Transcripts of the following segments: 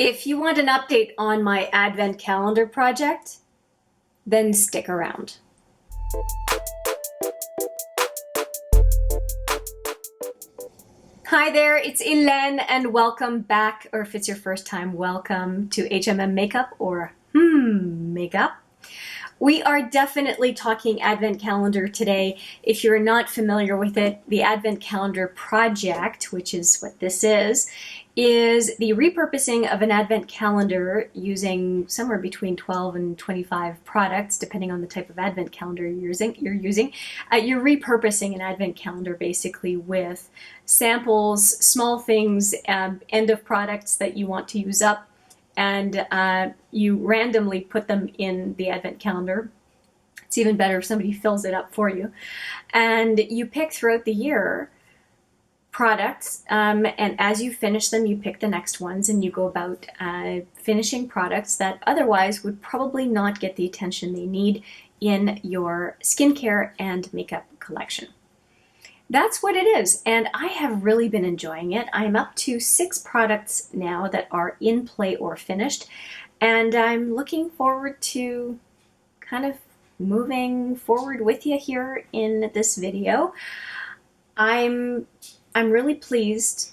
If you want an update on my Advent calendar project, then stick around. Hi there, it's Hélène and welcome back, or if it's your first time, welcome to HMM Makeup or Makeup. We are definitely talking Advent calendar today. If you're not familiar with it, the Advent calendar project, which is what this is the repurposing of an Advent calendar using somewhere between 12 and 25 products, depending on the type of Advent calendar you're using. You're repurposing an Advent calendar basically with samples, small things, end of products that you want to use up, and you randomly put them in the Advent calendar. It's even better if somebody fills it up for you. And you pick throughout the year products, and as you finish them, you pick the next ones, and you go about finishing products that otherwise would probably not get the attention they need in your skincare and makeup collection. That's what it is, and I have really been enjoying it. I'm up to 6 products now that are in play or finished, and I'm looking forward to kind of moving forward with you here in this video. I'm really pleased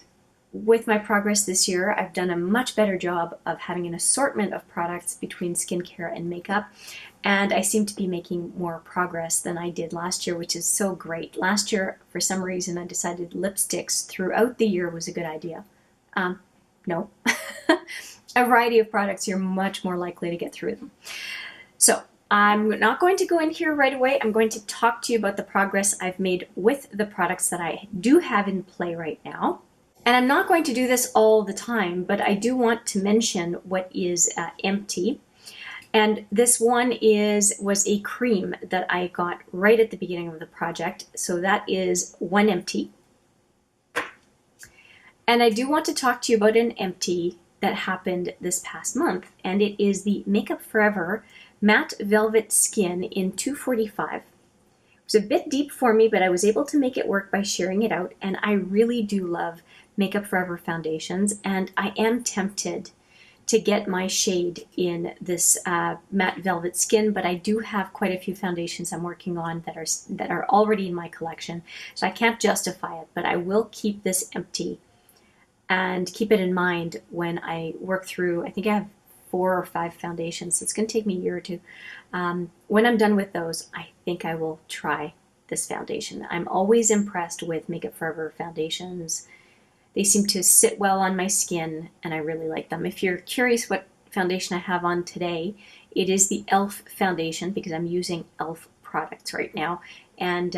with my progress this year. I've done a much better job of having an assortment of products between skincare and makeup, and I seem to be making more progress than I did last year, which is so great. Last year, for some reason, I decided lipsticks throughout the year was a good idea. No. A variety of products, you're much more likely to get through them. So I'm not going to go in here right away. I'm going to talk to you about the progress I've made with the products that I do have in play right now. And I'm not going to do this all the time, but I do want to mention what is empty. And this one was a cream that I got right at the beginning of the project. So that is one empty. And I do want to talk to you about an empty that happened this past month. And it is the Makeup Forever Matte Velvet Skin in 245. It was a bit deep for me, but I was able to make it work by sharing it out. And I really do love Makeup Forever foundations. And I am tempted to get my shade in this matte velvet skin, but I do have quite a few foundations I'm working on that are already in my collection, so I can't justify it, but I will keep this empty and keep it in mind when I work through. I think I have 4 or 5 foundations, so it's going to take me a year or two. When I'm done with those, I think I will try this foundation. I'm always impressed with Makeup Forever foundations. They seem to sit well on my skin, and I really like them. If you're curious what foundation I have on today, it is the e.l.f. foundation, because I'm using e.l.f. products right now, and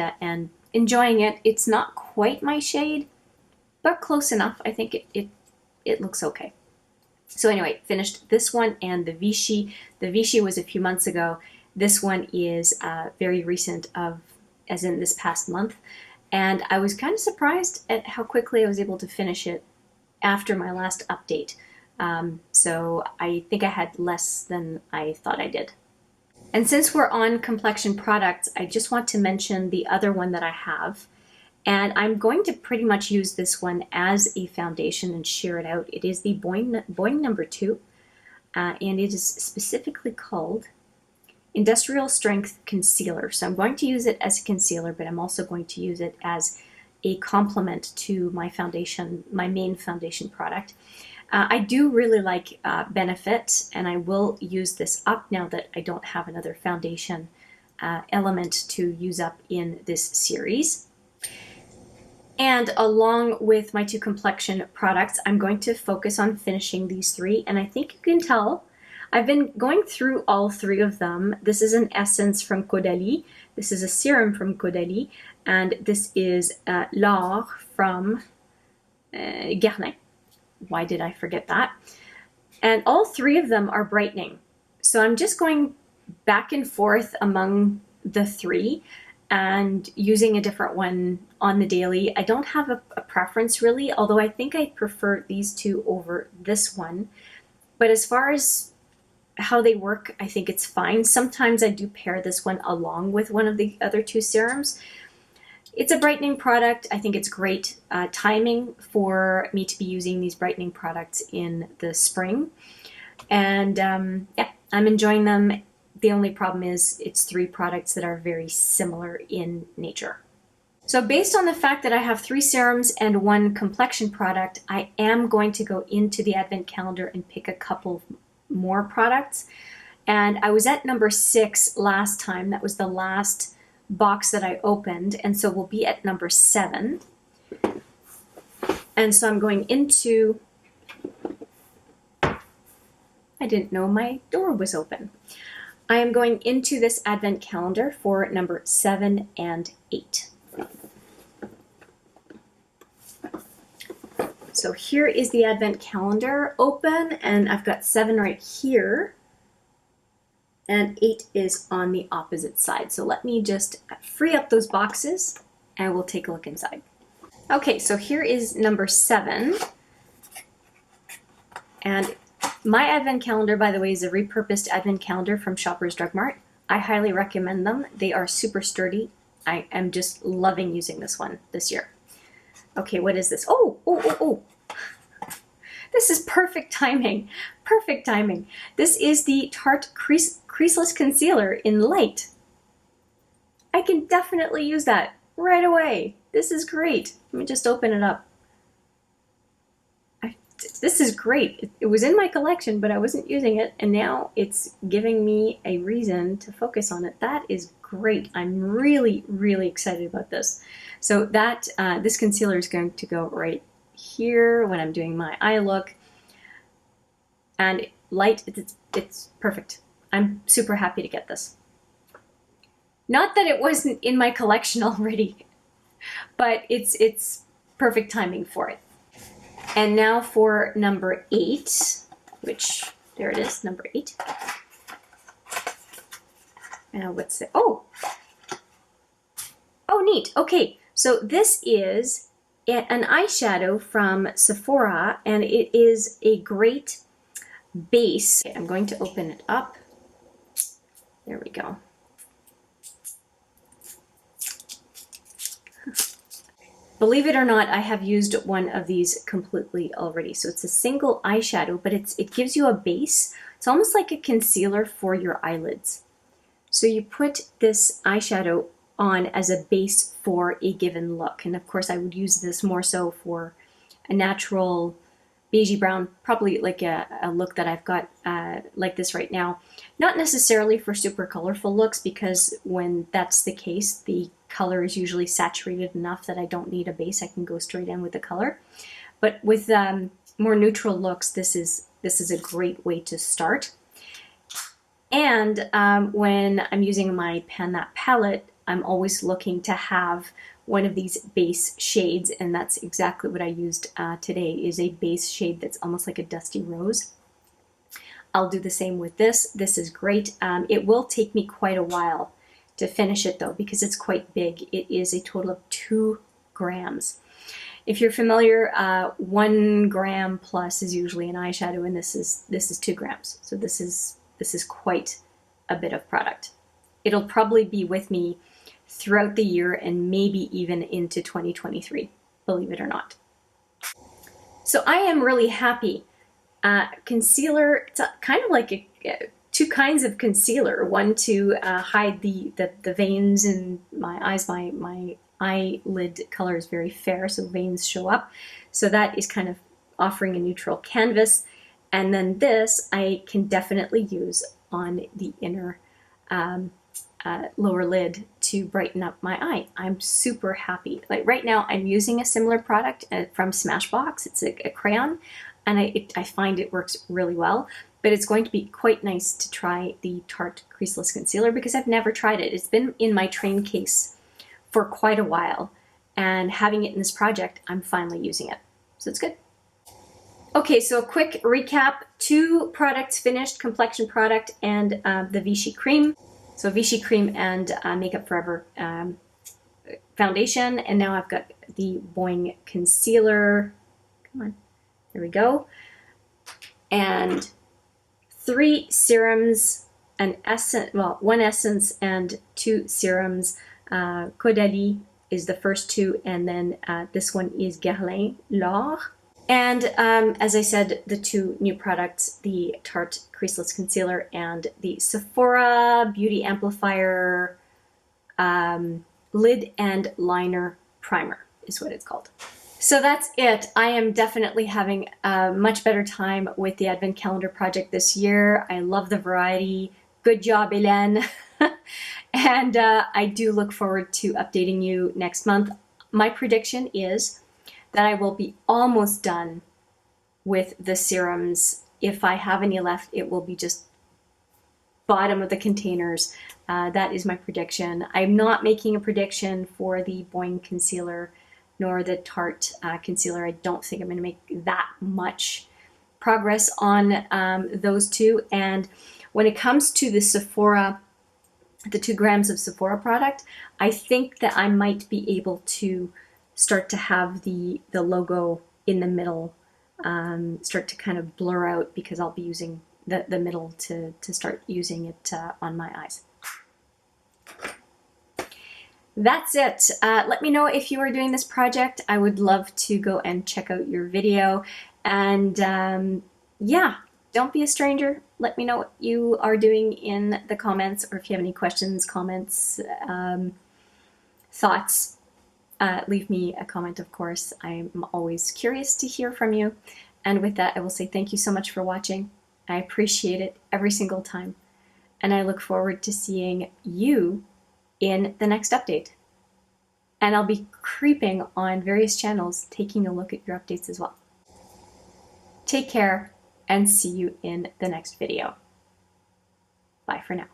enjoying it. It's not quite my shade, but close enough. I think it looks okay. So anyway, finished this one and the Vichy. The Vichy was a few months ago. This one is very recent, as in this past month. And I was kind of surprised at how quickly I was able to finish it after my last update. So I think I had less than I thought I did. And since we're on complexion products, I just want to mention the other one that I have. And I'm going to pretty much use this one as a foundation and share it out. It is the Boing number 2, and it is specifically called Industrial Strength Concealer. So I'm going to use it as a concealer, but I'm also going to use it as a complement to my foundation, my main foundation product. I do really like Benefit, and I will use this up now that I don't have another foundation element to use up in this series. And along with my 2 complexion products, I'm going to focus on finishing these 3, and I think you can tell I've been going through all 3 of them. This is an essence from Caudalie, this is a serum from Caudalie, and this is L'Or from Guerlain. Why did I forget that? And all 3 of them are brightening. So I'm just going back and forth among the 3 and using a different one on the daily. I don't have a preference really, although I think I prefer these 2 over this one. But as far as how they work, I think it's fine. Sometimes I do pair this one along with one of the other 2 serums. It's a brightening product. I think it's great timing for me to be using these brightening products in the spring. And yeah, I'm enjoying them. The only problem is it's 3 products that are very similar in nature. So based on the fact that I have 3 serums and 1 complexion product, I am going to go into the advent calendar and pick a couple more products. And I was at number 6 last time. That was the last box that I opened. And so we'll be at number 7. And so I'm going into... I didn't know my door was open. I am going into this advent calendar for number 7 and 8. So here is the advent calendar open, and I've got 7 right here, and 8 is on the opposite side. So let me just free up those boxes and we'll take a look inside. Okay, so here is number 7. And my advent calendar, by the way, is a repurposed advent calendar from Shoppers Drug Mart. I highly recommend them. They are super sturdy. I am just loving using this one this year. Okay, what is this? Oh. This is perfect timing. Perfect timing. This is the Tarte Creaseless Concealer in Light. I can definitely use that right away. This is great. Let me just open it up. This is great. It was in my collection, but I wasn't using it, and now it's giving me a reason to focus on it. That is great. I'm really, really excited about this. So that this concealer is going to go right here when I'm doing my eye look. And light, it's perfect. I'm super happy to get this. Not that it wasn't in my collection already, but it's perfect timing for it. And now for number 8, which, there it is, number 8. Now what's it? Oh, neat. Okay, so this is an eyeshadow from Sephora, and it is a great base. Okay, I'm going to open it up. There we go. Believe it or not, I have used one of these completely already. So it's a single eyeshadow, but it gives you a base. It's almost like a concealer for your eyelids. So you put this eyeshadow on as a base for a given look. And of course, I would use this more so for a natural beigey brown, probably like a look that I've got like this right now. Not necessarily for super colorful looks, because when that's the case, the color is usually saturated enough that I don't need a base. I can go straight in with the color. But with more neutral looks, this is a great way to start. And when I'm using my Pan That palette, I'm always looking to have one of these base shades, and that's exactly what I used today, is a base shade that's almost like a dusty rose. I'll do the same with this. This is great. It will take me quite a while to finish it though, because it's quite big. It is a total of 2 grams. If you're familiar, 1 gram plus is usually an eyeshadow, and this is 2 grams. So this is quite a bit of product. It'll probably be with me throughout the year and maybe even into 2023, believe it or not. So I am really happy. Concealer, it's kind of like 2 kinds of concealer. One to hide the veins in my eyes. My eyelid color is very fair, so veins show up. So that is kind of offering a neutral canvas. And then this I can definitely use on the inner lower lid to brighten up my eye. I'm super happy. Like right now I'm using a similar product from Smashbox. It's a crayon, and I find it works really well. But it's going to be quite nice to try the Tarte Creaseless Concealer, because I've never tried it. It's been in my train case for quite a while, and having it in this project, I'm finally using it. So it's good. Okay, so a quick recap. 2 products finished, complexion product and the Vichy cream. So Vichy cream and Makeup Forever foundation. And now I've got the Boing concealer. Come on, there we go. And 3 serums, an essence, well, 1 essence and 2 serums, Caudalie is the first two, and then this one is Guerlain L'Or. And as I said, the two new products, the Tarte Creaseless Concealer and the Sephora Beauty Amplifier Lid and Liner Primer is what it's called. So that's it. I am definitely having a much better time with the Advent Calendar project this year. I love the variety. Good job, Hélène. And I do look forward to updating you next month. My prediction is that I will be almost done with the serums. If I have any left, it will be just bottom of the containers. That is my prediction. I'm not making a prediction for the Boing Concealer nor the Tarte Concealer. I don't think I'm going to make that much progress on those two. And when it comes to the Sephora, the 2 grams of Sephora product, I think that I might be able to start to have the logo in the middle start to kind of blur out, because I'll be using the middle to start using it on my eyes. That's it. Let me know if you are doing this project. I would love to go and check out your video. And yeah, don't be a stranger. Let me know what you are doing in the comments, or if you have any questions, comments, thoughts. Leave me a comment, of course. I'm always curious to hear from you. And with that, I will say thank you so much for watching. I appreciate it every single time. And I look forward to seeing you in the next update. And I'll be creeping on various channels, taking a look at your updates as well. Take care, and see you in the next video. Bye for now.